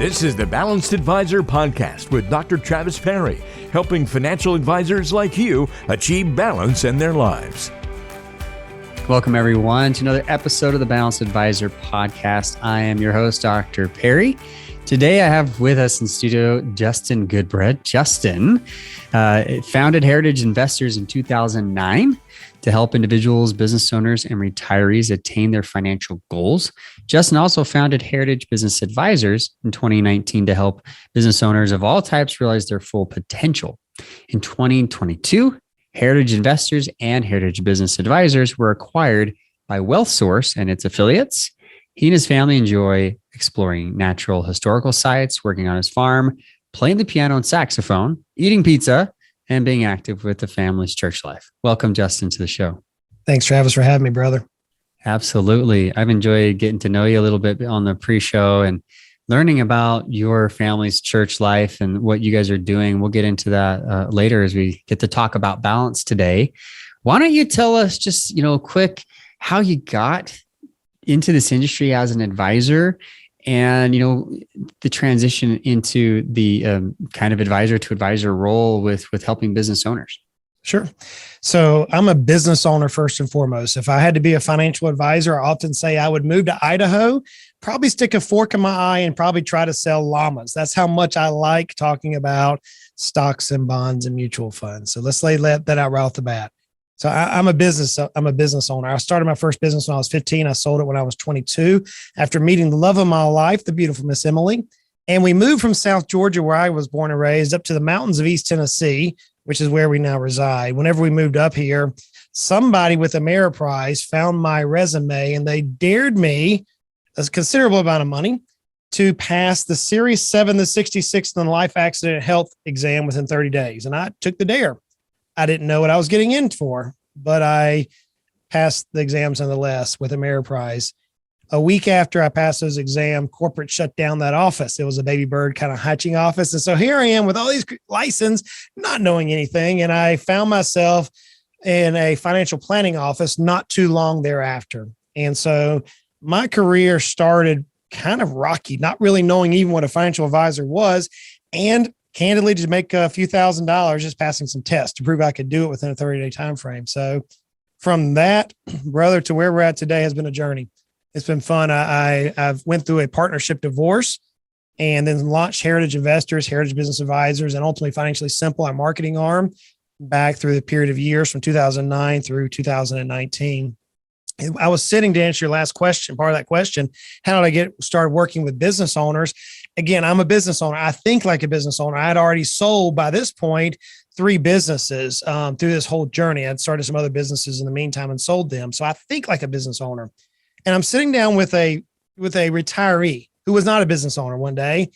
This is the Balanced Advisor Podcast with Dr. Travis Perry, helping financial advisors like you achieve balance in their lives. Welcome, everyone, to another episode of the Balanced Advisor Podcast. I am your host, Dr. Perry. Today, I have with us in studio Justin Goodbread. Justin founded Heritage Investors in 2009 to help individuals, business owners, and retirees attain their financial goals. Justin also founded Heritage Business Advisors in 2019 to help business owners of all types realize their full potential. In 2022, Heritage Investors and Heritage Business Advisors were acquired by WealthSource and its affiliates. He and his family enjoy exploring natural historical sites, working on his farm, playing the piano and saxophone, eating pizza, and being active with the family's church life. Welcome, Justin, to the show. Thanks, Travis, for having me, brother. Absolutely. I've enjoyed getting to know you a little bit on the pre-show and learning about your family's church life and what you guys are doing. We'll get into that later as we get to talk about balance today. Why don't you tell us just, quick how you got into this industry as an advisor and, the transition into the kind of advisor to advisor role with helping business owners. Sure. So I'm a business owner first and foremost. If I had to be a financial advisor, I often say I would move to Idaho, probably stick a fork in my eye and probably try to sell llamas. That's how much I like talking about stocks and bonds and mutual funds. So let's lay that out right off the bat. So I'm a business owner. I started my first business when I was 15. I sold it when I was 22 after meeting the love of my life, the beautiful Miss Emily. And we moved from South Georgia, where I was born and raised, up to the mountains of East Tennessee, which is where we now reside. Whenever we moved up here, somebody with Ameriprise found my resume and they dared me a considerable amount of money to pass the Series 7 to 66 in the life accident health exam within 30 days. And I took the dare. I didn't know what I was getting in for, but I passed the exams nonetheless with Ameriprise. A week after I passed those exams, corporate shut down that office. It was a baby bird kind of hatching office. And so here I am with all these licenses, not knowing anything. And I found myself in a financial planning office not too long thereafter. And so my career started kind of rocky, not really knowing even what a financial advisor was. And candidly, to make a few $1,000s just passing some tests to prove I could do it within a 30-day time frame. So from that, brother, to where we're at today has been a journey. It's been fun. I've went through a partnership divorce and then launched Heritage Investors, Heritage Business Advisors, and ultimately Financially Simple, our marketing arm, back through the period of years from 2009 through 2019. I was sitting to answer your last question, part of that question, how did I get started working with business owners? Again, I'm a business owner. I think like a business owner. I had already sold by this point 3 businesses through this whole journey. I'd started some other businesses in the meantime and sold them. So I think like a business owner. And I'm sitting down with a retiree who was not a business owner one day.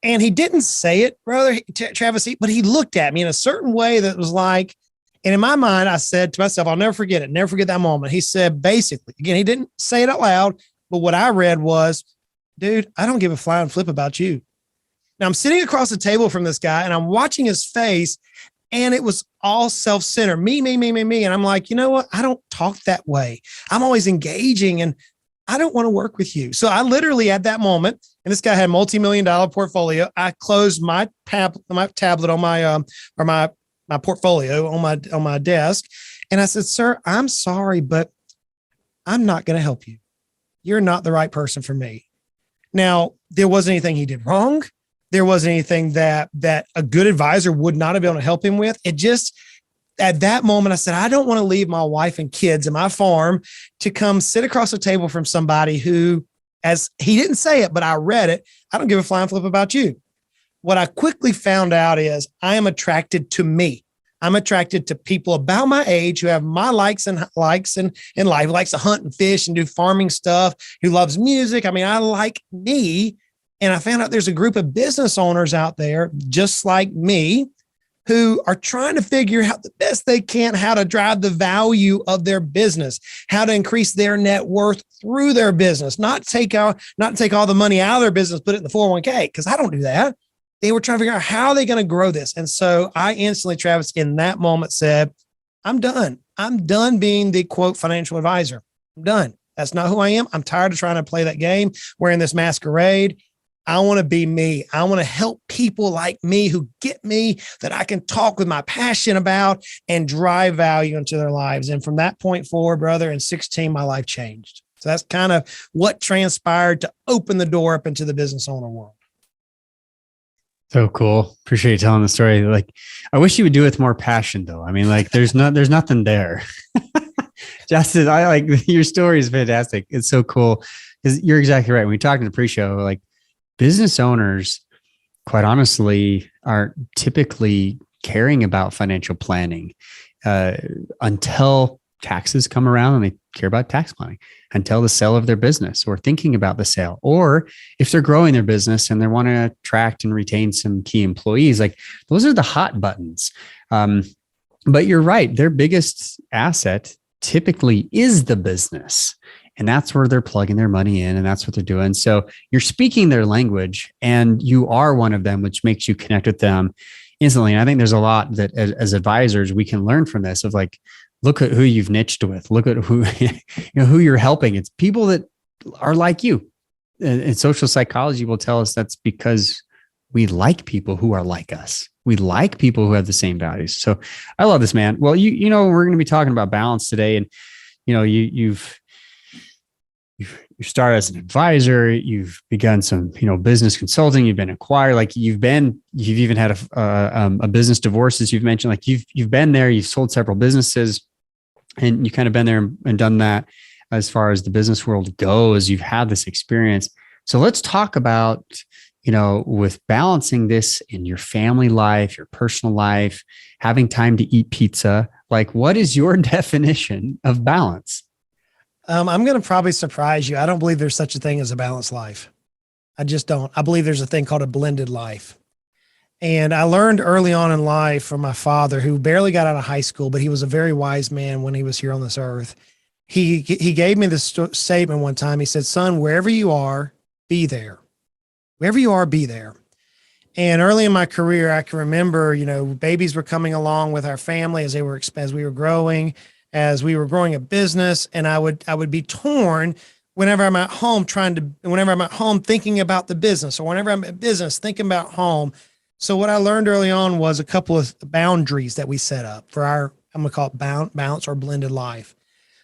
And he didn't say it, brother, Travis, but he looked at me in a certain way that was like, and in my mind, I said to myself, I'll never forget it. Never forget that moment. He said, basically, again, he didn't say it out loud, but what I read was, dude, I don't give a flying flip about you. Now I'm sitting across the table from this guy and I'm watching his face and it was all self-centered, me. And I'm like, you know what? I don't talk that way. I'm always engaging and I don't want to work with you. So I literally at that moment, and this guy had a multi-million-dollar portfolio. I closed my tablet on my portfolio on my desk. And I said, sir, I'm sorry, but I'm not going to help you. You're not the right person for me. Now, there wasn't anything he did wrong. There wasn't anything that a good advisor would not have been able to help him with. It just, at that moment, I said, I don't want to leave my wife and kids and my farm to come sit across the table from somebody who, as he didn't say it, but I read it, I don't give a flying flip about you. What I quickly found out is I am attracted to me. I'm attracted to people about my age who have my likes in life, likes to hunt and fish and do farming stuff, who loves music. I mean, I like me. And I found out there's a group of business owners out there just like me who are trying to figure out the best they can how to drive the value of their business, how to increase their net worth through their business, not take all the money out of their business, put it in the 401k, because I don't do that. They were trying to figure out how they're going to grow this. And so I instantly, Travis, in that moment said, I'm done. I'm done being the quote financial advisor. I'm done. That's not who I am. I'm tired of trying to play that game, wearing this masquerade. I want to be me. I want to help people like me who get me, that I can talk with my passion about and drive value into their lives. And from that point forward, brother, in 16, my life changed. So that's kind of what transpired to open the door up into the business owner world. So cool. Appreciate you telling the story. Like, I wish you would do it with more passion though. I mean, like there's nothing there. Justin, I like your story is fantastic. It's so cool because you're exactly right. When we talked in the pre-show, like business owners, quite honestly, are typically caring about financial planning until taxes come around, and they care about tax planning until the sale of their business or thinking about the sale, or if they're growing their business and they want to attract and retain some key employees. Like those are the hot buttons. But you're right. Their biggest asset typically is the business. And that's where they're plugging their money in, and that's what they're doing. So you're speaking their language, and you are one of them, which makes you connect with them instantly. And I think there's a lot that as advisors, we can learn from this of like, look at who you've niched with, look at who, who you're helping. It's people that are like you. And social psychology will tell us that's because we like people who are like us. We like people who have the same values. So I love this, man. Well, you know, we're going to be talking about balance today, and you started as an advisor, you've begun some, business consulting, you've been acquired, like you've even had a business divorce, as you've mentioned, like you've been there, you've sold several businesses, and you kind of been there and done that as far as the business world goes. You've had this experience. So let's talk about, with balancing this in your family life, your personal life, having time to eat pizza, like what is your definition of balance? I'm going to probably surprise you. I don't believe there's such a thing as a balanced life. I just don't. I believe there's a thing called a blended life. And I learned early on in life from my father, who barely got out of high school, but he was a very wise man when he was here on this earth. He gave me this statement one time. He said, "Son, wherever you are, be there. Wherever you are, be there." And early in my career, I can remember, babies were coming along with our family as we were growing. As we were growing a business, and I would be torn whenever I'm at home thinking about the business, or whenever I'm at business thinking about home. So what I learned early on was a couple of boundaries that we set up for I'm going to call it balance or blended life.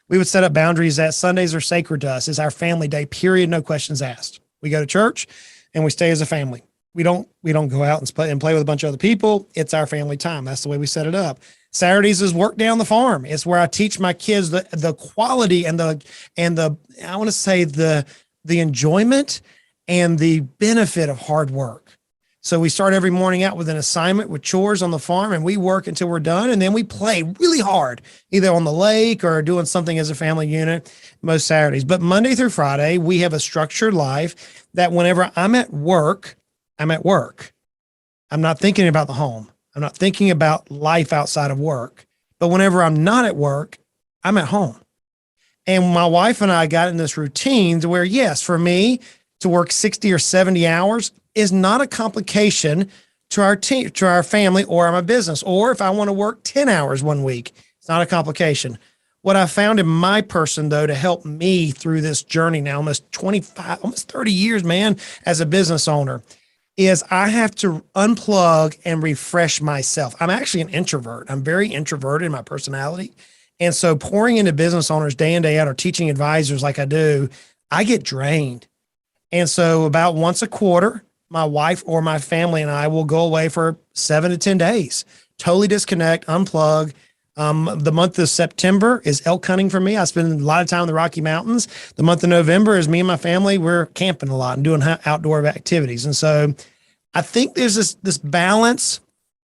We would set up boundaries that Sundays are sacred to us. It's our family day, period. No questions asked. We go to church and we stay as a family. We don't go out and play with a bunch of other people. It's our family time. That's the way we set it up. Saturdays is work down the farm. It's where I teach my kids the quality and the I want to say the enjoyment and the benefit of hard work. So we start every morning out with an assignment with chores on the farm, and we work until we're done. And then we play really hard, either on the lake or doing something as a family unit most Saturdays. But Monday through Friday, we have a structured life that whenever I'm at work, I'm at work. I'm not thinking about the home. I'm not thinking about life outside of work. But whenever I'm not at work, I'm at home. And my wife and I got in this routine to where, yes, for me to work 60 or 70 hours is not a complication to our team, to our family, or my business. Or if I want to work 10 hours one week, it's not a complication. What I found in my person, though, to help me through this journey now, almost 30 years, man, as a business owner, is I have to unplug and refresh myself. I'm actually an introvert. I'm very introverted in my personality. And so pouring into business owners day in, day out, or teaching advisors like I do, I get drained. And so about once a quarter, my wife or my family and I will go away for 7 to 10 days, totally disconnect, unplug. The month of September is elk hunting for me. I spend a lot of time in the Rocky Mountains. The month of November is me and my family. We're camping a lot and doing outdoor activities. And so I think there's this balance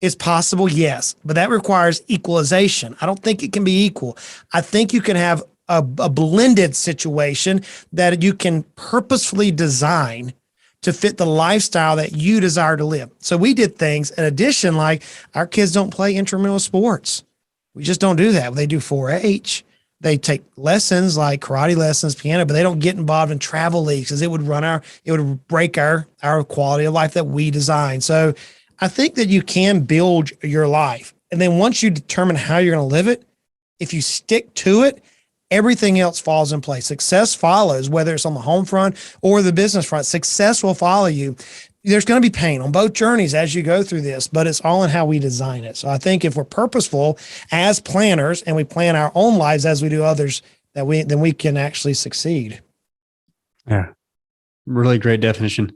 is possible. Yes, but that requires equalization. I don't think it can be equal. I think you can have a blended situation that you can purposefully design to fit the lifestyle that you desire to live. So we did things in addition, like our kids don't play intramural sports. We just don't do that. They do 4-H. They take lessons like karate lessons, piano, but they don't get involved in travel leagues because it would break our quality of life that we design. So I think that you can build your life. And then once you determine how you're going to live it, if you stick to it, everything else falls in place. Success follows, whether it's on the home front or the business front. Success will follow you. There's going to be pain on both journeys as you go through this, but it's all in how we design it. So I think if we're purposeful as planners and we plan our own lives as we do others, then we can actually succeed. Yeah. Really great definition.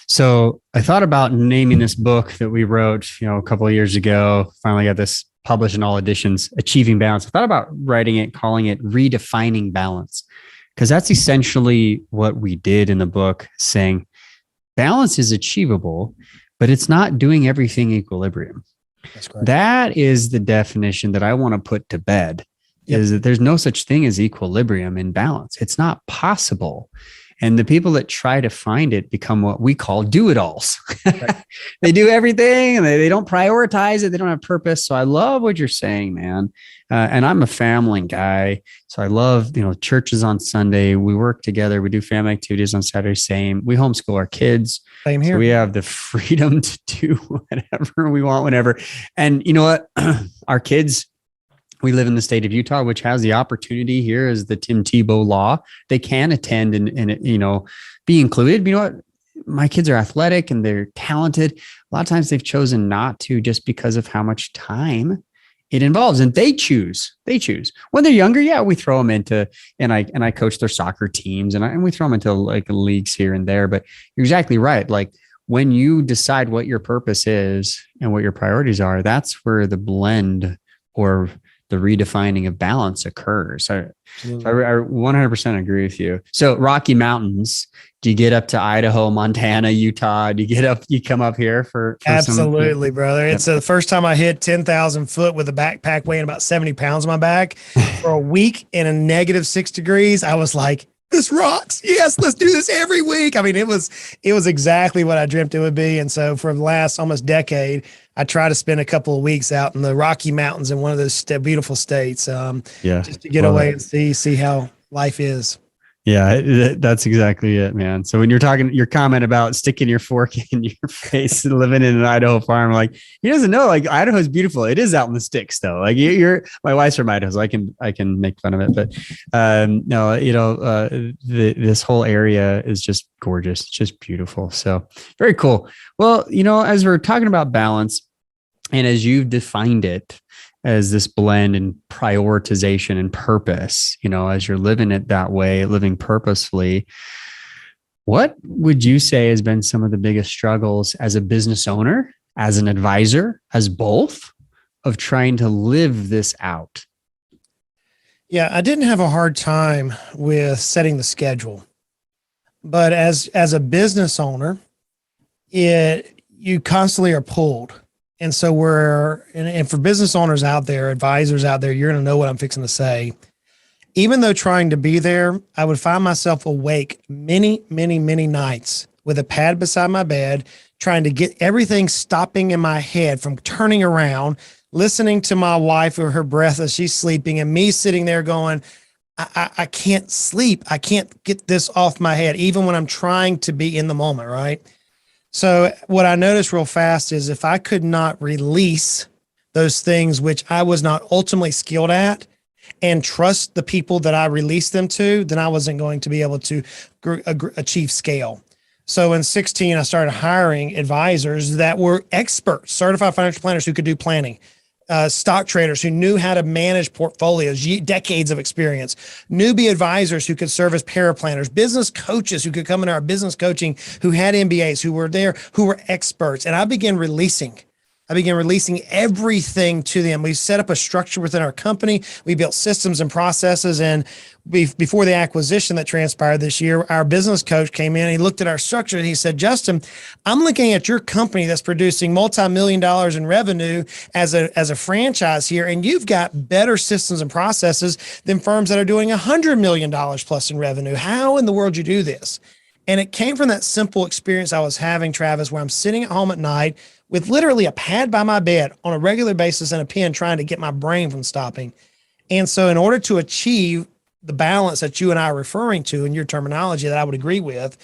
So I thought about naming this book that we wrote, a couple of years ago, finally got this published in all editions, Achieving Balance. I thought about writing it, calling it Redefining Balance, because that's essentially what we did in the book, saying balance is achievable, but it's not doing everything equilibrium. That's correct. That is the definition that I want to put to bed, is that there's no such thing as equilibrium in balance. It's not possible. And the people that try to find it become what we call do-it-alls. Right. They do everything and they don't prioritize it. They don't have purpose. So I love what you're saying, man. And I'm a family guy. So I love, churches on Sunday. We work together. We do family activities on Saturday. Same. We homeschool our kids. Same here. So we have the freedom to do whatever we want, whenever. And you know what? Our kids, we live in the state of Utah, which has the opportunity here as the Tim Tebow law. They can attend and be included. You know what? My kids are athletic and they're talented. A lot of times they've chosen not to just because of how much time it involves, and they choose. When they're younger, yeah, we throw them into, and I coach their soccer teams, and we throw them into like leagues here and there. But you're exactly right. Like when you decide what your purpose is and what your priorities are, that's where the blend or the redefining of balance occurs. I 100% agree with you. So Rocky Mountains, do you get up to Idaho, Montana, Utah? Do you come up here for Absolutely, brother. It's the first time I hit 10,000 foot with a backpack weighing about 70 pounds on my back for a week in a -6 degrees. I was like, this rocks. Yes, let's do this every week. I mean, it was exactly what I dreamt it would be. And so for the last almost decade, I try to spend a couple of weeks out in the Rocky Mountains in one of those beautiful states, just to get away and see how life is. Yeah, that's exactly it, man. So when you're talking, your comment about sticking your fork in your face and living in an Idaho farm, like he doesn't know, like Idaho is beautiful. It is out in the sticks though. Like my wife's from Idaho, so I can make fun of it. But no, this whole area is just gorgeous. It's just beautiful. So very cool. Well, as we're talking about balance, and as you've defined it as this blend and prioritization and purpose, as you're living it that way, living purposefully, what would you say has been some of the biggest struggles as a business owner, as an advisor, as both, of trying to live this out? Yeah, I didn't have a hard time with setting the schedule, but as a business owner, you constantly are pulled. And so and for business owners out there, advisors out there, you're going to know what I'm fixing to say. Even though trying to be there, I would find myself awake many, many, many nights with a pad beside my bed, trying to get everything stopping in my head from turning around, listening to my wife or her breath as she's sleeping, and me sitting there going, I can't sleep. I can't get this off my head, even when I'm trying to be in the moment, right? So what I noticed real fast is if I could not release those things which I was not ultimately skilled at and trust the people that I released them to, then I wasn't going to be able to achieve scale. So in 2016, I started hiring advisors that were experts, certified financial planners who could do planning, stock traders who knew how to manage portfolios, decades of experience, newbie advisors who could serve as paraplanners, business coaches who could come into our business coaching, who had MBAs, who were there, who were experts. And I began releasing everything to them. We set up a structure within our company. We built systems and processes. And before the acquisition that transpired this year, our business coach came in and he looked at our structure and he said, Justin, I'm looking at your company that's producing multi-million dollars in revenue as a franchise here. And you've got better systems and processes than firms that are doing $100 million plus in revenue. How in the world do you do this? And it came from that simple experience I was having, Travis, where I'm sitting at home at night with literally a pad by my bed on a regular basis and a pen trying to get my brain from stopping. And so in order to achieve the balance that you and I are referring to in your terminology that I would agree with,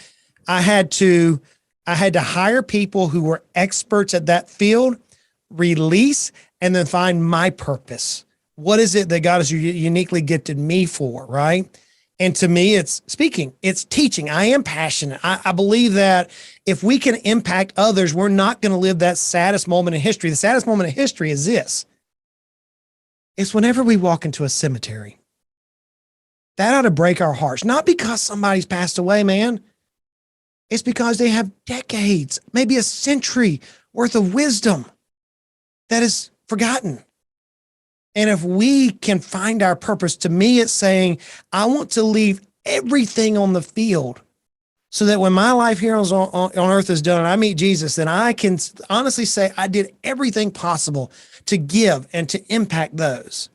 I had to hire people who were experts at that field, release, and then find my purpose. What is it that God has uniquely gifted me for, right? And to me, it's speaking, it's teaching. I am passionate. I believe that if we can impact others, we're not going to live that saddest moment in history. The saddest moment in history is this. It's whenever we walk into a cemetery. That ought to break our hearts, not because somebody's passed away, man. It's because they have decades, maybe a century worth of wisdom that is forgotten. And if we can find our purpose, to me, it's saying, I want to leave everything on the field so that when my life here on earth is done and I meet Jesus, then I can honestly say I did everything possible to give and to impact those.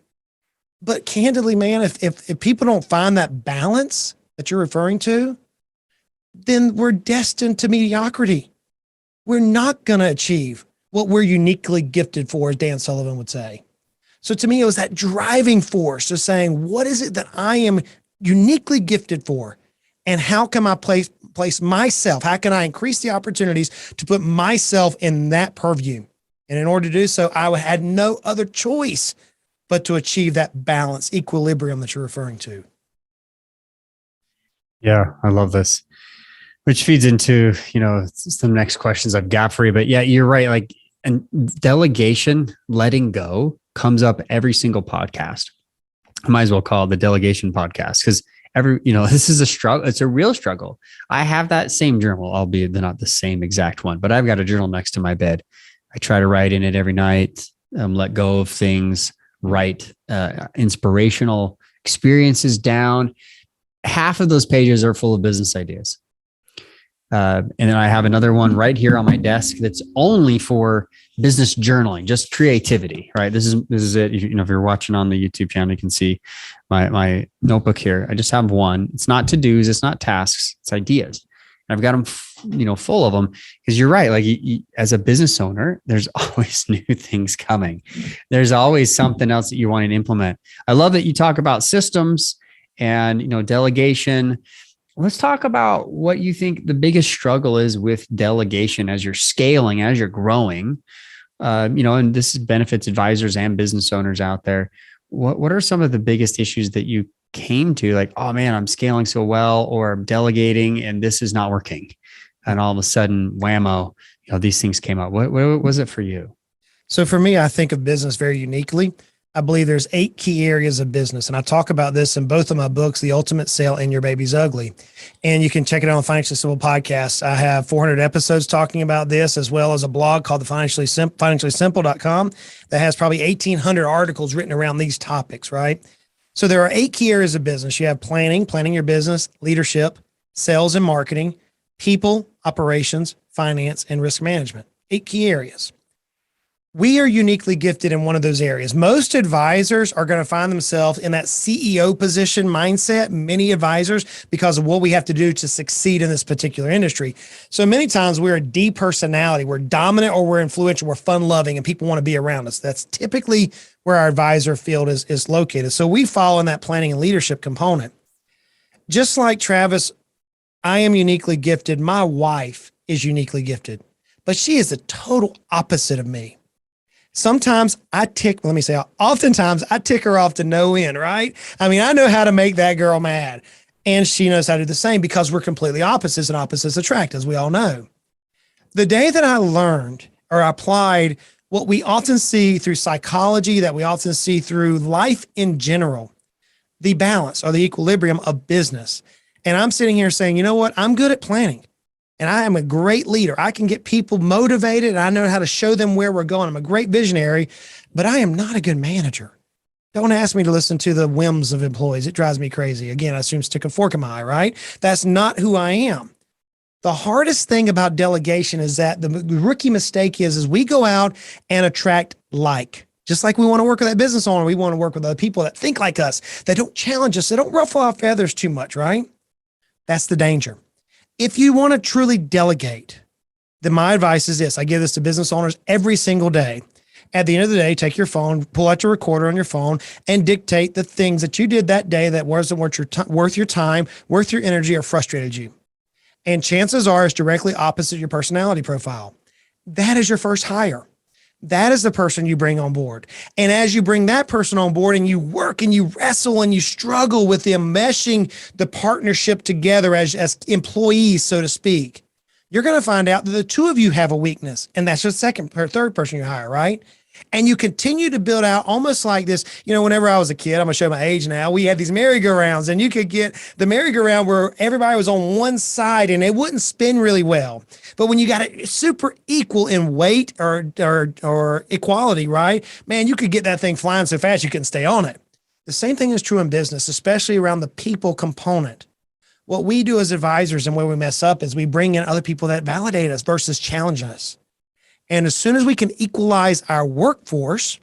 But candidly, man, if people don't find that balance that you're referring to, then we're destined to mediocrity. We're not going to achieve what we're uniquely gifted for, as Dan Sullivan would say. So to me, it was that driving force to saying, what is it that I am uniquely gifted for? And how can I place myself? How can I increase the opportunities to put myself in that purview? And in order to do so, I had no other choice but to achieve that balance, equilibrium that you're referring to. Yeah, I love this. Which feeds into, some next questions I've got for you. But yeah, you're right. Like, and delegation, letting go comes up every single podcast. I might as well call it the delegation podcast because this is a struggle. It's a real struggle. I have that same journal, albeit they're not the same exact one, but I've got a journal next to my bed. I try to write in it every night, let go of things, write inspirational experiences down. Half of those pages are full of business ideas. And then I have another one right here on my desk that's only for business journaling, just creativity, right? This is it. If you're watching on the YouTube channel, you can see my notebook here. I just have one. It's not to-dos. It's not tasks. It's ideas. And I've got them, full of them because you're right. Like as a business owner, there's always new things coming. There's always something else that you want to implement. I love that you talk about systems and, delegation. Let's talk about what you think the biggest struggle is with delegation as you're scaling, as you're growing, and this benefits advisors and business owners out there. What are some of the biggest issues that you came to? Like, oh man, I'm scaling so well, or I'm delegating and this is not working. And all of a sudden, whammo, these things came up. What was it for you? So for me, I think of business very uniquely. I believe there's 8 key areas of business. And I talk about this in both of my books, The Ultimate Sale and Your Baby's Ugly. And you can check it out on Financially Simple Podcast. I have 400 episodes talking about this, as well as a blog called the financiallysimple.com that has probably 1,800 articles written around these topics, right? So there are 8 key areas of business. You have planning your business, leadership, sales and marketing, people, operations, finance, and risk management. 8 key areas. We are uniquely gifted in one of those areas. Most advisors are going to find themselves in that CEO position mindset, many advisors, because of what we have to do to succeed in this particular industry. So many times we're a D personality. We're dominant or we're influential. We're fun loving and people want to be around us. That's typically where our advisor field is located. So we fall in that planning and leadership component. Just like Travis, I am uniquely gifted. My wife is uniquely gifted, but she is the total opposite of me. Oftentimes I tick her off to no end, right? I mean, I know how to make that girl mad and she knows how to do the same because we're completely opposites and opposites attract, as we all know. The day that I learned or applied what we often see through psychology, that we often see through life in general, the balance or the equilibrium of business. And I'm sitting here saying, you know what? I'm good at planning. And I am a great leader. I can get people motivated and I know how to show them where we're going. I'm a great visionary, but I am not a good manager. Don't ask me to listen to the whims of employees. It drives me crazy. Again, I assume stick a fork in my eye, right? That's not who I am. The hardest thing about delegation is that the rookie mistake is we go out and attract like. Just like we want to work with that business owner, we want to work with other people that think like us, that don't challenge us, that don't ruffle our feathers too much, right? That's the danger. If you want to truly delegate, then my advice is this. I give this to business owners every single day. At the end of the day, take your phone, pull out your recorder on your phone, and dictate the things that you did that day that wasn't worth your time, worth your energy, or frustrated you. And chances are it's directly opposite your personality profile. That is your first hire. that is the person you bring on board. And as you bring that person on board and you work and you wrestle and you struggle with them meshing the partnership together as employees, so to speak, you're going to find out that the two of you have a weakness, and that's the second or third person you hire, right? And you continue to build out almost like this. Whenever I was a kid, I'm gonna show my age now, we had these merry-go-rounds, and you could get the merry-go-round where everybody was on one side and it wouldn't spin really well. But when you got it super equal in weight or equality, right? Man, you could get that thing flying so fast you couldn't stay on it. The same thing is true in business, especially around the people component. What we do as advisors and where we mess up is we bring in other people that validate us versus challenge us. And as soon as we can equalize our workforce,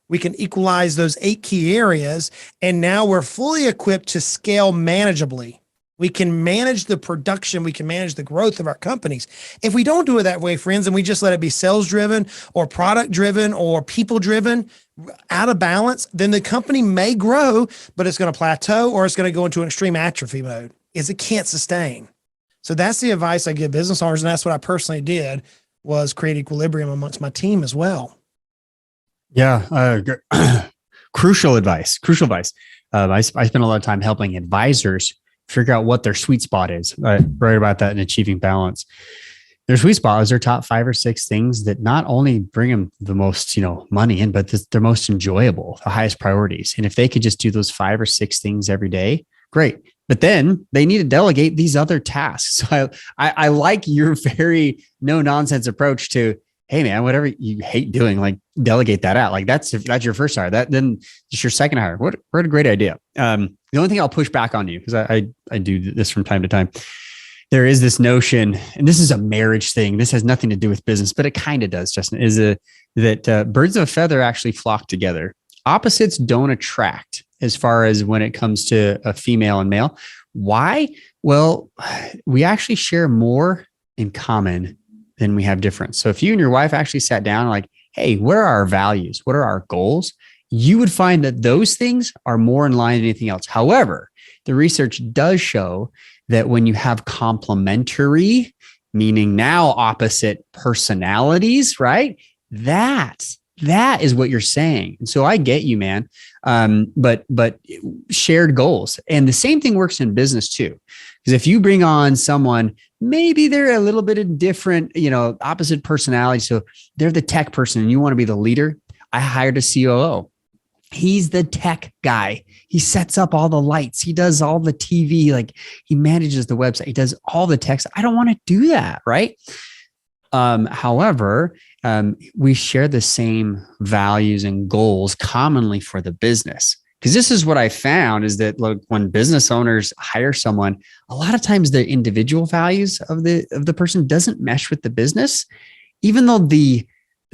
we can equalize those 8 key areas. And now we're fully equipped to scale manageably. We can manage the production. We can manage the growth of our companies. If we don't do it that way, friends, and we just let it be sales driven or product driven or people driven, out of balance, then the company may grow, but it's going to plateau or it's going to go into an extreme atrophy mode. It can't sustain. So that's the advice I give business owners. And that's what I personally did, was create equilibrium amongst my team as well. Yeah. Crucial advice. I spend a lot of time helping advisors figure out what their sweet spot is. I write about that in Achieving Balance. Their sweet spot is their top 5 or 6 things that not only bring them the most, money in, but they're most enjoyable, the highest priorities. And if they could just do those 5 or 6 things every day, great. But then they need to delegate these other tasks. So I like your very no nonsense approach to, hey man, whatever you hate doing, like delegate that out. Like that's your first hire. Then just your second hire. What a great idea. The only thing I'll push back on you, because I do this from time to time. There is this notion, and this is a marriage thing. This has nothing to do with business, but it kind of does, Justin, that birds of a feather actually flock together. Opposites don't attract as far as when it comes to a female and male. Why? Well, we actually share more in common than we have difference. So if you and your wife actually sat down like, hey, what are our values? What are our goals? You would find that those things are more in line than anything else. However, the research does show that when you have complementary, meaning now opposite personalities, right? That is what you're saying. And so I get you, man. But shared goals. And the same thing works in business too. Because if you bring on someone, maybe they're a little bit of different, opposite personality. So they're the tech person and you want to be the leader. I hired a COO. He's the tech guy. He sets up all the lights. He does all the TV. Like he manages the website. He does all the text. I don't want to do that. Right. However, we share the same values and goals commonly for the business. Because this is what I found is that when business owners hire someone, a lot of times the individual values of the person doesn't mesh with the business, even though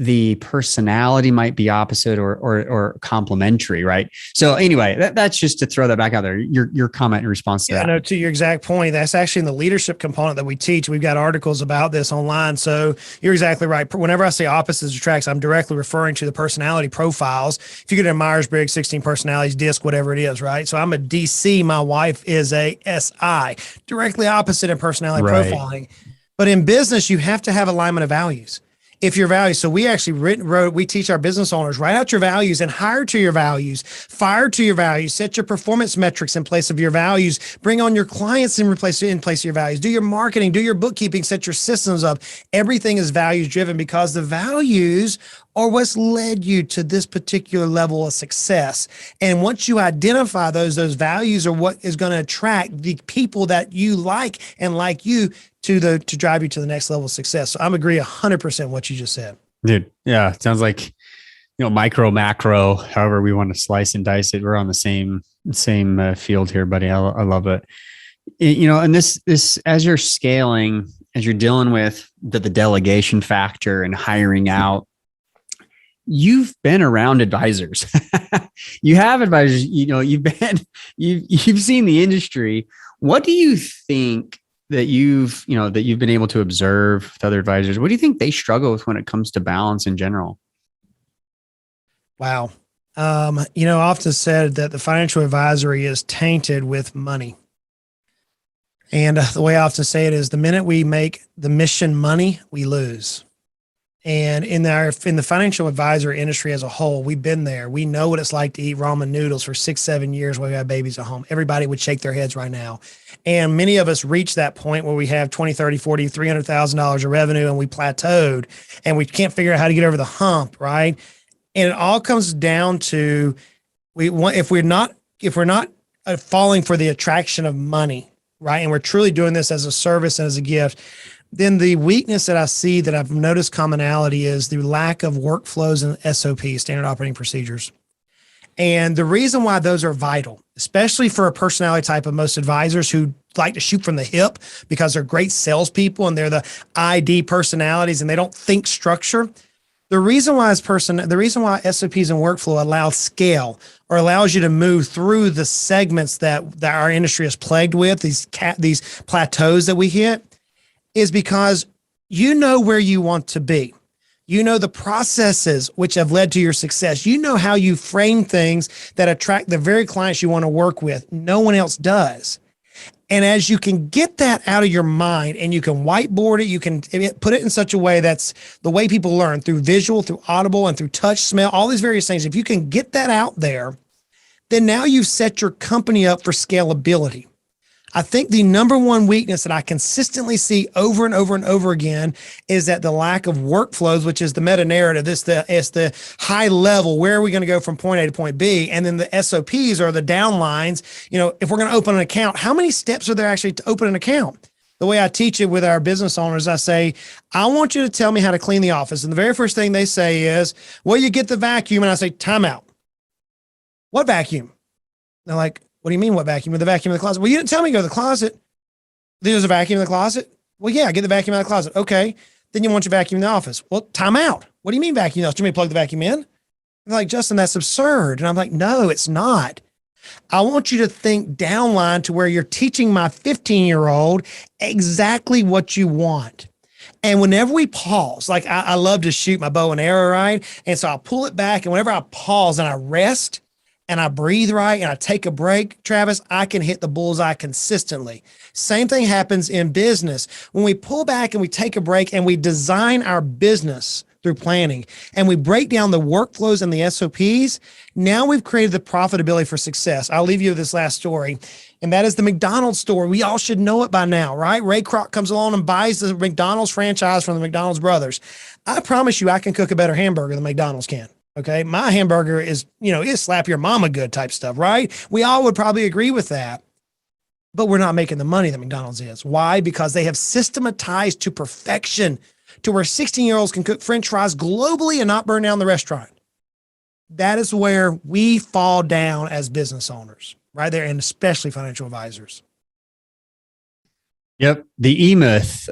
the personality might be opposite or complementary, right? So anyway, that's just to throw that back out there. Your comment in response to that. No, to your exact point, that's actually in the leadership component that we teach. We've got articles about this online. So you're exactly right. Whenever I say opposites attracts, I'm directly referring to the personality profiles. If you get a Myers-Briggs 16 personalities, DISC, whatever it is, right? So I'm a DC. My wife is a SI, directly opposite in personality profiling. But in business, you have to have alignment of values. If your values, so we actually we teach our business owners, write out your values and hire to your values, fire to your values, set your performance metrics in place of your values, bring on your clients in place of your values, do your marketing, do your bookkeeping, set your systems up. Everything is values driven because the values are what's led you to this particular level of success. And once you identify those values are what is going to attract the people that you like and like you to drive you to the next level of success. So I'm agree 100% what you just said. Dude. Yeah. It sounds like, micro, macro, however we want to slice and dice it. We're on the same field here, buddy. I love it. And this, as you're scaling, as you're dealing with the delegation factor and hiring out, you've been around advisors. You have advisors, you've seen the industry. What do you think that you've been able to observe with other advisors? What do you think they struggle with when it comes to balance in general? Wow. Often said that the financial advisory is tainted with money. And the way I often say it is the minute we make the mission money, we lose. And in the financial advisor industry as a whole, we've been there. We know what it's like to eat ramen noodles for 6, 7 years while we have babies at home. Everybody would shake their heads right now. And many of us reach that point where we have 20, 30, 40, $300,000 of revenue and we plateaued and we can't figure out how to get over the hump, right? And it all comes down to if we're not falling for the attraction of money, right? And we're truly doing this as a service and as a gift, then the weakness that I see that I've noticed commonality is the lack of workflows and SOPs, standard operating procedures. And the reason why those are vital, especially for a personality type of most advisors who like to shoot from the hip because they're great salespeople and they're the ID personalities and they don't think structure. The reason why SOPs and workflow allow scale or allows you to move through the segments that our industry is plagued with, these plateaus that we hit, is because you know where you want to be. You know the processes which have led to your success. You know how you frame things that attract the very clients you want to work with. No one else does. And as you can get that out of your mind and you can whiteboard it, you can put it in such a way that's the way people learn through visual, through audible, and through touch, smell, all these various things. If you can get that out there, then now you've set your company up for scalability. I think the number one weakness that I consistently see over and over and over again is that the lack of workflows, which is the meta narrative. It's the high level. Where are we going to go from point A to point B? And then the SOPs are the downlines. If we're going to open an account, how many steps are there actually to open an account? The way I teach it with our business owners, I say, I want you to tell me how to clean the office. And the very first thing they say is, well, you get the vacuum. And I say, time out. What vacuum? They're like, what do you mean, what vacuum? With the vacuum in the closet? Well, you didn't tell me to go to the closet. There's a vacuum in the closet? Well, yeah, get the vacuum out of the closet. Okay. Then you want your vacuum in the office. Well, time out. What do you mean vacuum? Do you mean plug the vacuum in? They're like, Justin, that's absurd. And I'm like, no, it's not. I want you to think downline to where you're teaching my 15-year-old exactly what you want. And whenever we pause, like I love to shoot my bow and arrow, right? And so I'll pull it back. And whenever I pause and I rest, and I breathe right and I take a break, Travis, I can hit the bullseye consistently. Same thing happens in business. When we pull back and we take a break and we design our business through planning and we break down the workflows and the SOPs, now we've created the profitability for success. I'll leave you with this last story, and that is the McDonald's story. We all should know it by now, right? Ray Kroc comes along and buys the McDonald's franchise from the McDonald's brothers. I promise you I can cook a better hamburger than McDonald's can. Okay. My hamburger is, is slap your mama good type stuff, right? We all would probably agree with that, but we're not making the money that McDonald's is. Why? Because they have systematized to perfection to where 16-year-olds can cook French fries globally and not burn down the restaurant. That is where we fall down as business owners, right there, and especially financial advisors. Yep. The E-Myth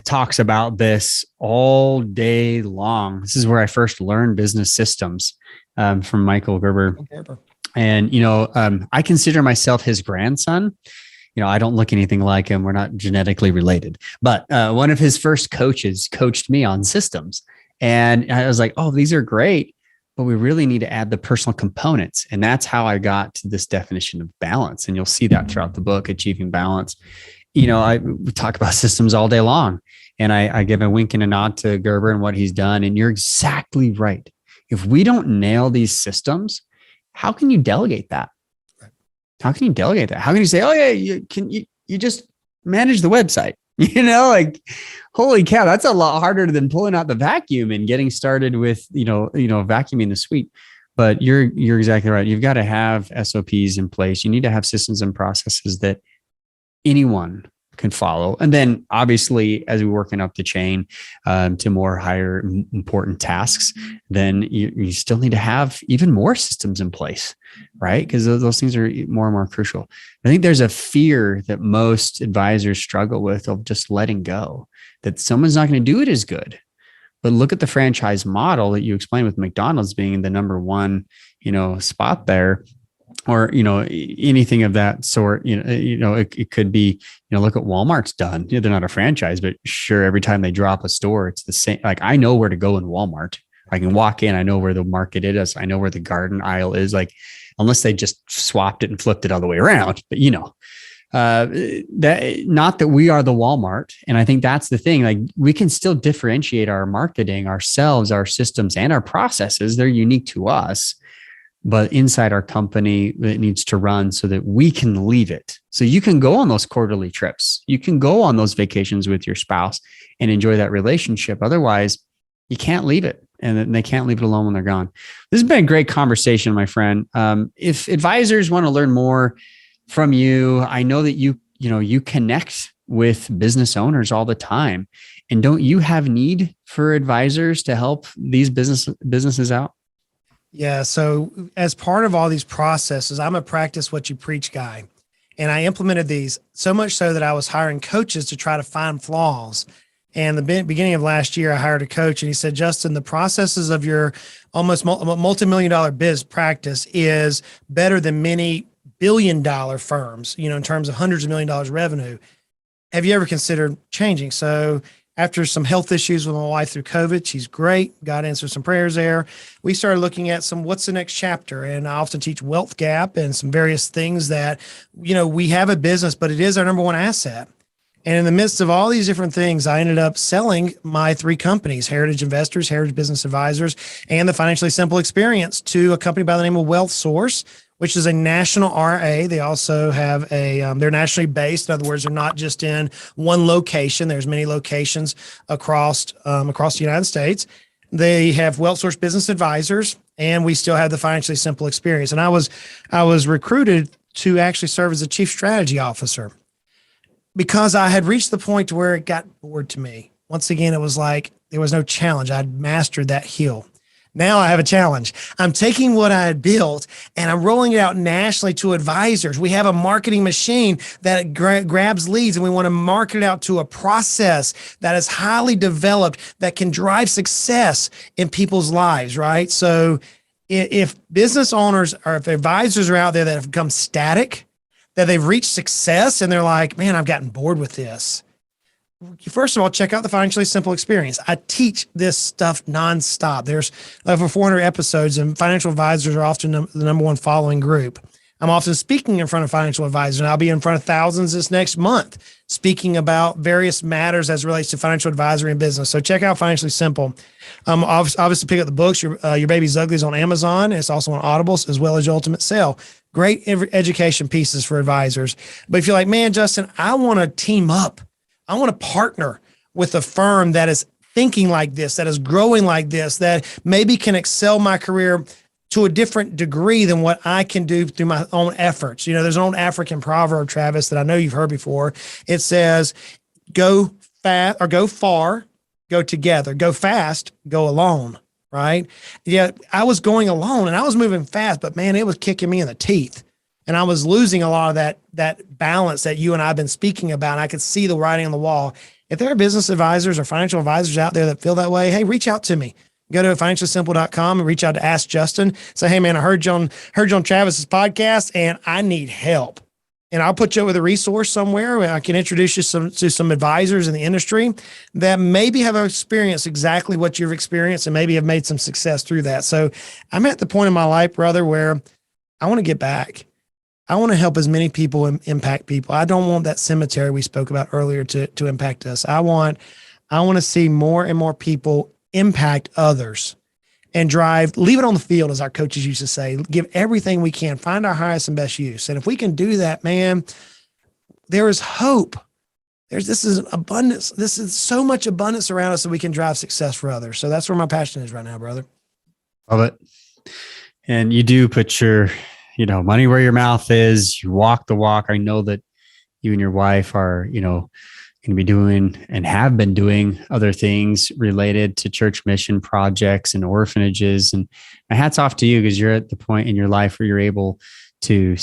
talks about this all day long. This is where I first learned business systems from Michael Gerber. And, I consider myself his grandson. I don't look anything like him. We're not genetically related. But one of his first coaches coached me on systems. And I was like, oh, these are great, but we really need to add the personal components. And that's how I got to this definition of balance. And you'll see that throughout the book, Achieving Balance. We talk about systems all day long, and I give a wink and a nod to Gerber and what he's done. And you're exactly right. If we don't nail these systems, how can you delegate that? How can you delegate that? How can you say, oh yeah, you just manage the website? Holy cow, that's a lot harder than pulling out the vacuum and getting started with, vacuuming the suite. But you're exactly right. You've got to have SOPs in place. You need to have systems and processes that anyone can follow. And then obviously, as we're working up the chain to more higher important tasks, then you still need to have even more systems in place, right? Because those things are more and more crucial. I think there's a fear that most advisors struggle with of just letting go, that someone's not going to do it as good. But look at the franchise model that you explained with McDonald's being the number one, spot there. Or, anything of that sort, it could be, look at Walmart's done. They're not a franchise, but sure, every time they drop a store, it's the same. Like, I know where to go in Walmart. I can walk in. I know where the market is. I know where the garden aisle is. Like, unless they just swapped it and flipped it all the way around, but that not that we are the Walmart. And I think that's the thing. Like, we can still differentiate our marketing, ourselves, our systems, and our processes. They're unique to us, but inside our company, it needs to run so that we can leave it. So you can go on those quarterly trips. You can go on those vacations with your spouse and enjoy that relationship. Otherwise, you can't leave it, and they can't leave it alone when they're gone. This has been a great conversation, my friend. If advisors want to learn more from you, I know that you connect with business owners all the time. And don't you have need for advisors to help these businesses out? Yeah. So as part of all these processes, I'm a practice what you preach guy. And I implemented these so much so that I was hiring coaches to try to find flaws. And the beginning of last year, I hired a coach and he said, Justin, the processes of your almost multi-million-dollar biz practice is better than many billion-dollar firms, in terms of hundreds of $1 million revenue. Have you ever considered changing? So after some health issues with my wife through COVID, she's great. God answered some prayers there. We started looking at what's the next chapter? And I often teach wealth gap and some various things that, we have a business, but it is our number one asset. And in the midst of all these different things, I ended up selling my 3 companies, Heritage Investors, Heritage Business Advisors, and the Financially Simple Experience, to a company by the name of Wealth Source, which is a national RA. They also have they're nationally based. In other words, they're not just in one location. There's many locations across the United States. They have Wealth Source Business Advisors, and we still have the Financially Simple Experience. And I was recruited to actually serve as a chief strategy officer, because I had reached the point to where it got bored to me. Once again, it was like there was no challenge. I'd mastered that hill. Now I have a challenge. I'm taking what I had built and I'm rolling it out nationally to advisors. We have a marketing machine that grabs leads, and we want to market it out to a process that is highly developed that can drive success in people's lives, right? So if business owners or if advisors are out there that have become static, that they've reached success and they're like, man, I've gotten bored with this. First of all, check out the Financially Simple Experience. I teach this stuff nonstop. There's over 400 episodes, and financial advisors are often the number one following group. I'm often speaking in front of financial advisors, and I'll be in front of thousands this next month, speaking about various matters as it relates to financial advisory and business. So check out Financially Simple. Obviously pick up the books. Your Baby's Ugly is on Amazon. It's also on Audible, as well as Your Ultimate Sale. Great education pieces for advisors. But if you're like, man, Justin, I want to team up. I want to partner with a firm that is thinking like this, that is growing like this, that maybe can excel my career to a different degree than what I can do through my own efforts. There's an old African proverb, Travis, that I know you've heard before. It says, go fast or go far, go together, go fast, go alone. Right? Yeah. I was going alone and I was moving fast, but man, it was kicking me in the teeth. And I was losing a lot of that balance that you and I have been speaking about. And I could see the writing on the wall. If there are business advisors or financial advisors out there that feel that way, hey, reach out to me. Go to financiallysimple.com and reach out to Ask Justin. Say, hey man, I heard you on Travis's podcast and I need help. And I'll put you with a resource somewhere where I can introduce you to some advisors in the industry that maybe have experienced exactly what you've experienced and maybe have made some success through that. So I'm at the point in my life, brother, where I want to get back. I want to help as many people impact people. I don't want that cemetery we spoke about earlier to impact us. I want to see more and more people impact others and leave it on the field, as our coaches used to say, give everything we can, find our highest and best use. And if we can do that, man, there is hope. This is abundance. This is so much abundance around us that we can drive success for others. So that's where my passion is right now, brother. Love it. And you do put your, money where your mouth is. You walk the walk. I know that you and your wife are, going to be doing and have been doing other things related to church mission projects and orphanages. And my hat's off to you, because you're at the point in your life where you're able to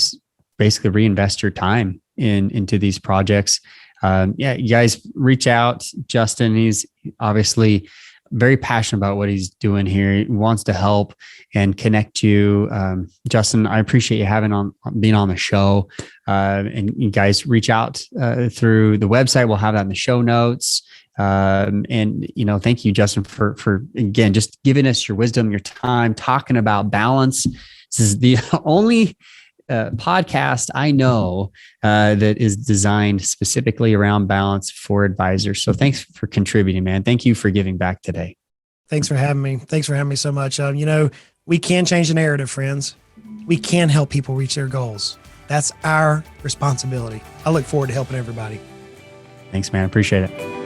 basically reinvest your time into these projects. You guys reach out. Justin, he's obviously very passionate about what he's doing here. He wants to help and connect you. Justin, I appreciate you being on the show. And you guys reach out through the website. We'll have that in the show notes. And thank you, Justin, for again, just giving us your wisdom, your time, talking about balance. This is the only podcast I know that is designed specifically around balance for advisors. So thanks for contributing, man. Thank you for giving back today. Thanks for having me. Thanks for having me so much. We can change the narrative, friends. We can help people reach their goals. That's our responsibility. I look forward to helping everybody. Thanks, man. Appreciate it.